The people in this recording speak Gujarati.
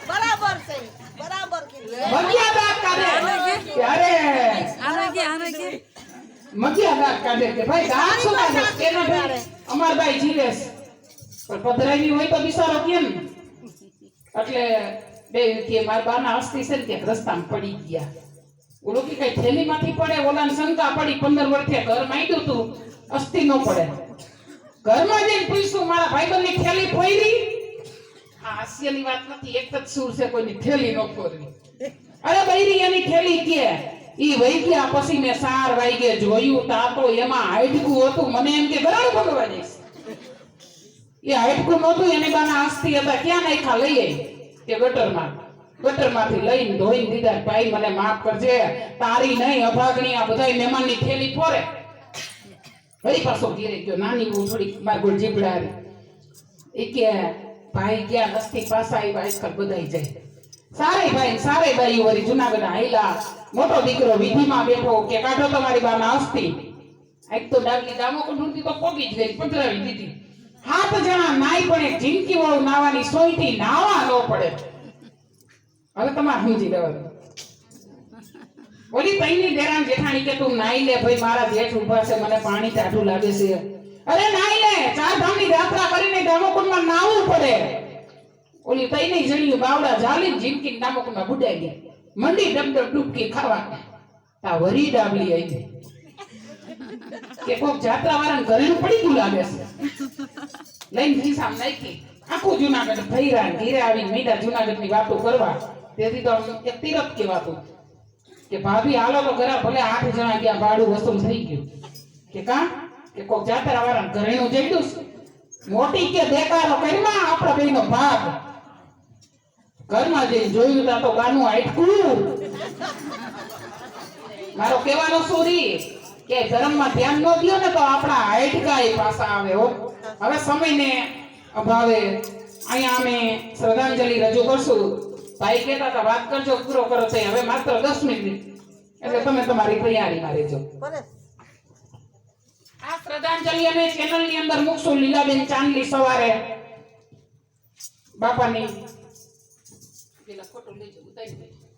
બરાબર છે બરાબર કીધું મગિયા દાંત કાઢે અરે આને કે મગિયા દાંત કાઢે કે ભાઈ દાંત શું કાઢે કેનો ભાઈ અમાર ભાઈ જીવેશ પણ પધરાવી હોય તો બિચારો કેમ એટલે બે કે મારા બાના અસ્થિ છે ને કે રસ્તામાં પડી ગયા ઓલો કે કઈ થેલીમાંથી પડે ઓલાને શંકા પડી 15 વર્ષે ઘર માંડ્યું તું અસ્થિ ન પડે ઘરમાં જઈને પૂછ્યું મારા ભાઈબંધની થેલી ફોડી આ હાસ્યની વાત નથી એક જ સુર છે કોઈની થેલી ન ફોડવી અરે બૈરી એની થેલી કે ઈ વઈ ગયા પછી મેં 4 વાગે જોયું તા તો એમાં હાડકું હતું મને એમ કે ગરાડું ભગવા જઈશ એ હાડકું નહોતું એની બાના અસ્થિ હતા ક્યાં નાખ્યા લઈ આવી કે ગટરમાંથી લઈને ધોઈને દીધા ભાઈ મને માફ કરજે તારી નહીં અભાગણી આ બધાય મહેમાનની થેલી ફોરે વળી પાછો ઘેરે ગયો નાની બહુ થોડી માર ગોળ જીબડારી એ કે ભાઈ ક્યાં અસ્થિ પાછા આવ્યા આજકાલ બધાય જાય સારે ભાઈ વળી જુનાગઢ આયલા મોટો દીકરો વિધિમાં બેઠો કે કાઢો તમારી બાના અસ્થિ આજ તો ડાગલી દામો કંઠુંથી તો પોગી જ ગઈ પધરાવી દીધી 7 જણા નાઈ પણ એક જિંદગી વાળું નાવાની સોયથી નાવા ન પડે હવે તમારે સમજી લેવાનું ઓલી તઈની દેરાણ જેઠાણી કે તું નાઈ લે ભાઈ મારા જેઠ ઊભા છે મને પાણી ટાઢું લાગે છે અરે નાઈ લે 4 ધામની યાત્રા કરીને દામોકુંડમાં નાવું પડે ઓલી તઈની જણીયું બાવડા જાલીને જિંદગી દામોકુંડમાં બુડાઈ ગઈ મંડી ડબડબ ડૂબકી ખાવા તા વરી ડાબલી આવી કે કોક જાત્રા વાળાને ઘરેનું પડી ગયું લાગે છે લઈને ખિસ્સામાં નાખી આખું જુનાગઢ ફૈરા ઘીરે આવીને મીડા જુનાગઢની વાતો કરવા તેથી તો એક તીરથ કહેવાતું કે ભાભી હાલો તો ઘરે ભલે 8 જણા ગયા ભાડું વસૂલ થઈ ગયું કે કા કે કોક જાત્રા વાળાને ઘરેનું જઈડું મોટી કે દેકારો કરમાં આપણા બેનો ભાગ ઘરમાં જઈને જોયું તા તો ગાનું આટકું મારો કહેવાનો સોરી કે ધર્મમાં ધ્યાન ન દયો ને તો આપણા હાઈટકાય પાછા આવે હો હવે સમયને અભાવે અહીંયા અમે શ્રદ્ધાંજલિ રજૂ કરશું ભાઈ કહેતા હતા વાત કરજો પૂરો કરો છે હવે માત્ર 10 મિનિટ એટલે તમે તમારી તૈયારીમાં રહેજો આ શ્રદ્ધાંજલિ અમે ચેનલની અંદર મૂકશું લીલાબેન ચાંદલી સવારે બાપાની પેલા ફોટો લેજો ઉતારી દેજો